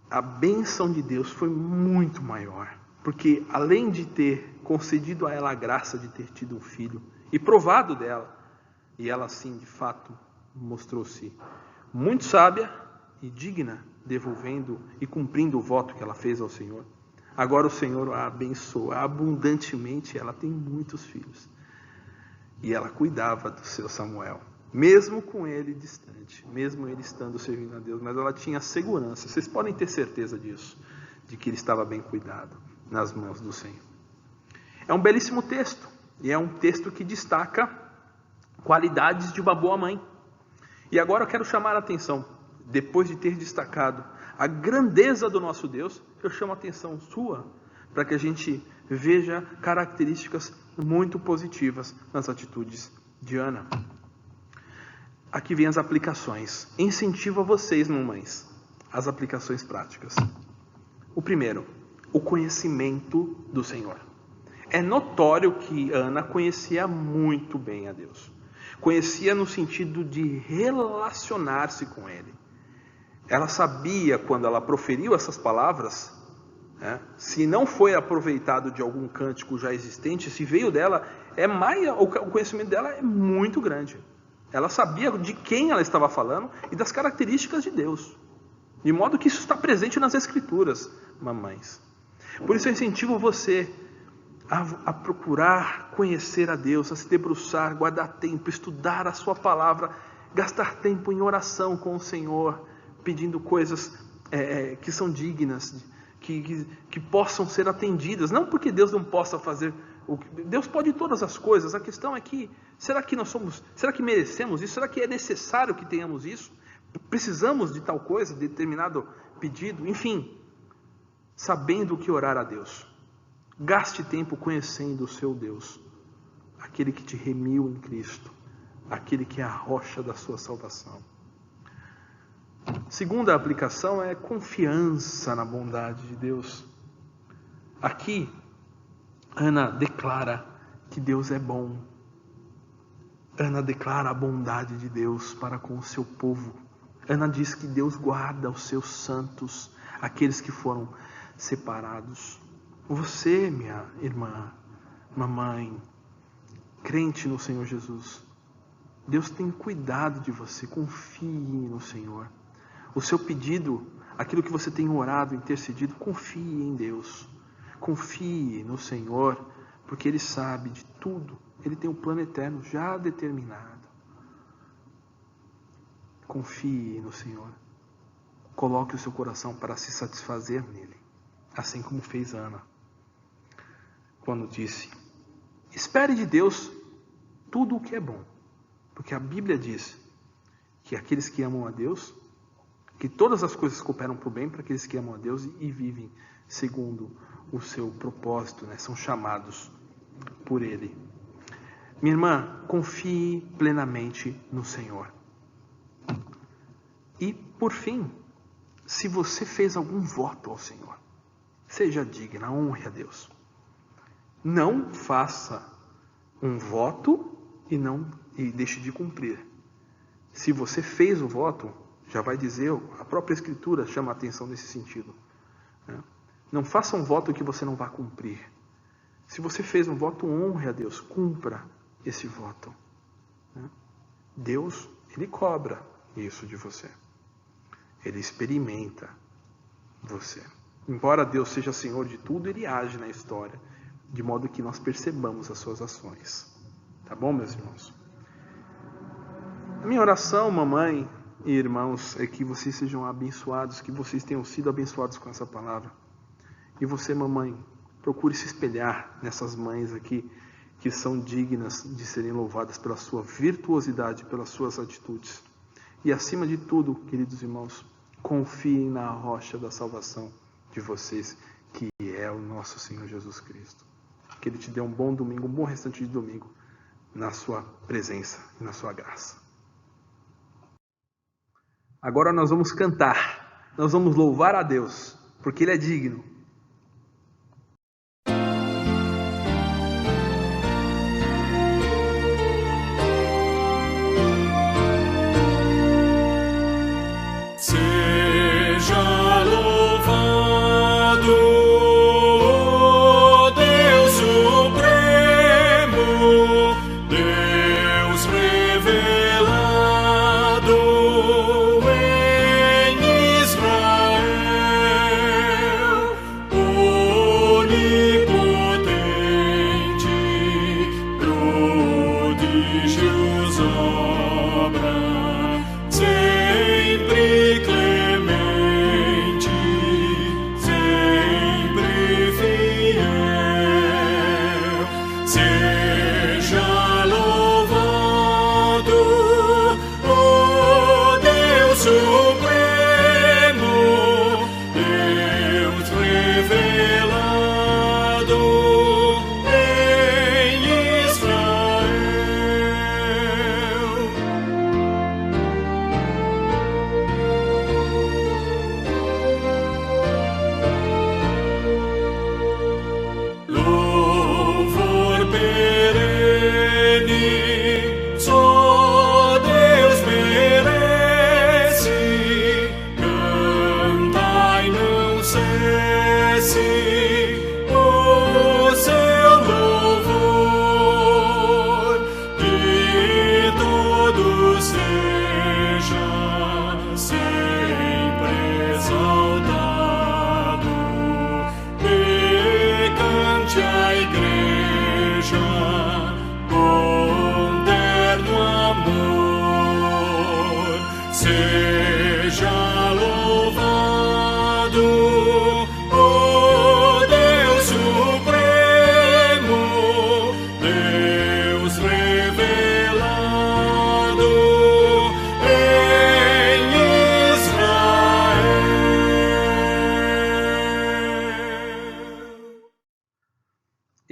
A bênção de Deus foi muito maior, porque além de ter concedido a ela a graça de ter tido um filho e provado dela, e ela assim de fato mostrou-se muito sábia e digna, devolvendo e cumprindo o voto que ela fez ao Senhor, agora o Senhor a abençoa abundantemente, ela tem muitos filhos. E ela cuidava do seu Samuel, mesmo com ele distante, mesmo ele estando servindo a Deus, mas ela tinha segurança, vocês podem ter certeza disso, de que ele estava bem cuidado nas mãos do Senhor. É um belíssimo texto, e é um texto que destaca qualidades de uma boa mãe. E agora eu quero chamar a atenção, depois de ter destacado a grandeza do nosso Deus, eu chamo a atenção sua, para que a gente veja características muito positivas nas atitudes de Ana. Aqui vem as aplicações. Incentivo a vocês, mamães, as aplicações práticas. O primeiro, o conhecimento do Senhor. É notório que Ana conhecia muito bem a Deus. Conhecia no sentido de relacionar-se com Ele. Ela sabia, quando ela proferiu essas palavras, se não foi aproveitado de algum cântico já existente, se veio dela, o conhecimento dela é muito grande. Ela sabia de quem ela estava falando e das características de Deus. De modo que isso está presente nas Escrituras, mamães. Por isso eu incentivo você a procurar conhecer a Deus, a se debruçar, guardar tempo, estudar a sua palavra, gastar tempo em oração com o Senhor, pedindo coisas que são dignas, que possam ser atendidas. Não porque Deus não possa fazer, Deus pode todas as coisas. A questão é que, será que merecemos isso? Será que é necessário que tenhamos isso? Precisamos de tal coisa, de determinado pedido? Enfim, sabendo o que orar a Deus. Gaste tempo conhecendo o seu Deus, aquele que te remiu em Cristo, aquele que é a rocha da sua salvação. Segunda aplicação é confiança na bondade de Deus. Aqui, Ana declara que Deus é bom. Ana declara a bondade de Deus para com o seu povo. Ana diz que Deus guarda os seus santos, aqueles que foram separados. Você, minha irmã, mamãe, crente no Senhor Jesus, Deus tem cuidado de você. Confie no Senhor. O seu pedido, aquilo que você tem orado, intercedido, confie em Deus. Confie no Senhor, porque Ele sabe de tudo. Ele tem um plano eterno já determinado. Confie no Senhor. Coloque o seu coração para se satisfazer nele, assim como fez Ana, quando disse: espere de Deus tudo o que é bom, porque a Bíblia diz que aqueles que amam a Deus, que todas as coisas cooperam para o bem para aqueles que amam a Deus e vivem segundo o seu propósito, né? São chamados por Ele. Minha irmã, confie plenamente no Senhor. E, por fim, se você fez algum voto ao Senhor, seja digna, honre a Deus. Não faça um voto e deixe de cumprir. Se você fez o voto, já vai dizer, a própria Escritura chama a atenção nesse sentido, né? Não faça um voto que você não vai cumprir. Se você fez um voto, honre a Deus, cumpra esse voto, né? Deus, Ele cobra isso de você. Ele experimenta você. Embora Deus seja Senhor de tudo, Ele age na história, de modo que nós percebamos as suas ações. Tá bom, meus irmãos? A minha oração, mamãe e irmãos, é que vocês sejam abençoados, que vocês tenham sido abençoados com essa palavra. E você, mamãe, procure se espelhar nessas mães aqui, que são dignas de serem louvadas pela sua virtuosidade, pelas suas atitudes. E acima de tudo, queridos irmãos, confiem na rocha da salvação de vocês, que é o nosso Senhor Jesus Cristo. Que Ele te dê um bom domingo, um bom restante de domingo, na sua presença e na sua graça. Agora nós vamos cantar, nós vamos louvar a Deus, porque Ele é digno.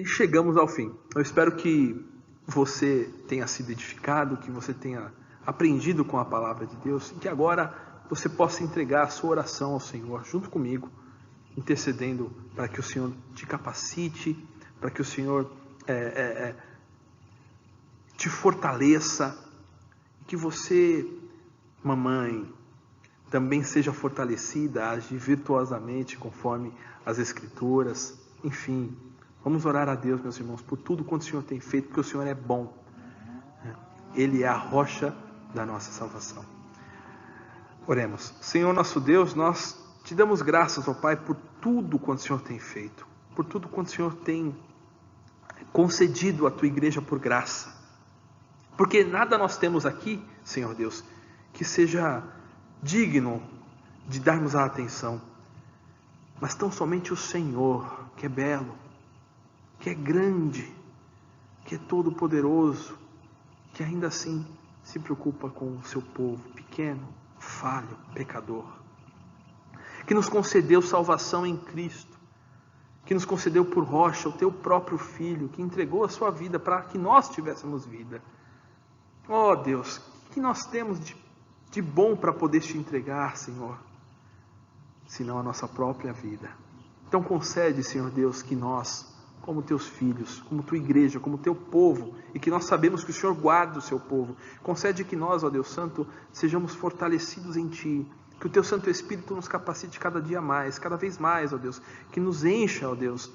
Chegamos ao fim. Eu espero que você tenha sido edificado, que você tenha aprendido com a palavra de Deus e que agora você possa entregar a sua oração ao Senhor junto comigo, intercedendo para que o Senhor te capacite, para que o Senhor te fortaleça, e que você, mamãe, também seja fortalecida, age virtuosamente conforme as Escrituras. Enfim, vamos orar a Deus, meus irmãos, por tudo quanto o Senhor tem feito, porque o Senhor é bom. Ele é a rocha da nossa salvação. Oremos. Senhor nosso Deus, nós te damos graças, ó Pai, por tudo quanto o Senhor tem feito, por tudo quanto o Senhor tem concedido à tua igreja por graça. Porque nada nós temos aqui, Senhor Deus, que seja digno de darmos a atenção, mas tão somente o Senhor, que é belo, que é grande, que é todo poderoso, que ainda assim se preocupa com o seu povo pequeno, falho, pecador, que nos concedeu salvação em Cristo, que nos concedeu por rocha o teu próprio Filho, que entregou a sua vida para que nós tivéssemos vida. Ó Deus, que nós temos de bom para poder te entregar, Senhor, senão a nossa própria vida. Então concede, Senhor Deus, que nós, como teus filhos, como tua igreja, como teu povo, e que nós sabemos que o Senhor guarda o seu povo, concede que nós, ó Deus Santo, sejamos fortalecidos em Ti, que o Teu Santo Espírito nos capacite cada dia mais, cada vez mais, ó Deus, que nos encha, ó Deus,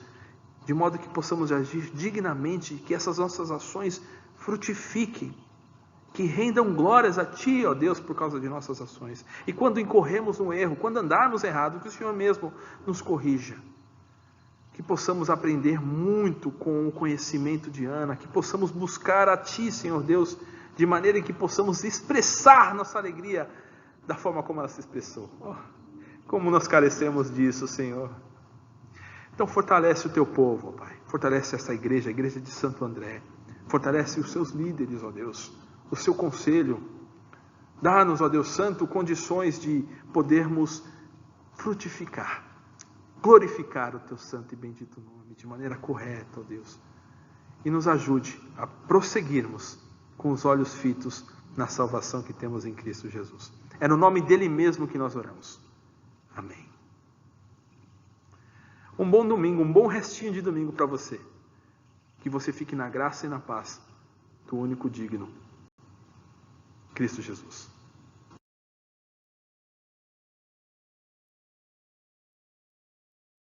de modo que possamos agir dignamente, que essas nossas ações frutifiquem, que rendam glórias a Ti, ó Deus, por causa de nossas ações. E quando incorremos no erro, quando andarmos errado, que o Senhor mesmo nos corrija. Que possamos aprender muito com o conhecimento de Ana, que possamos buscar a Ti, Senhor Deus, de maneira que possamos expressar nossa alegria da forma como ela se expressou. Oh, como nós carecemos disso, Senhor. Então fortalece o Teu povo, ó Pai. Fortalece essa igreja, a igreja de Santo André. Fortalece os seus líderes, ó Deus, o seu conselho. Dá-nos, ó Deus Santo, condições de podermos frutificar, glorificar o Teu santo e bendito nome de maneira correta, ó Deus. E nos ajude a prosseguirmos com os olhos fitos na salvação que temos em Cristo Jesus. É no nome dele mesmo que nós oramos. Amém. Um bom domingo, um bom restinho de domingo para você. Que você fique na graça e na paz do único digno, Cristo Jesus.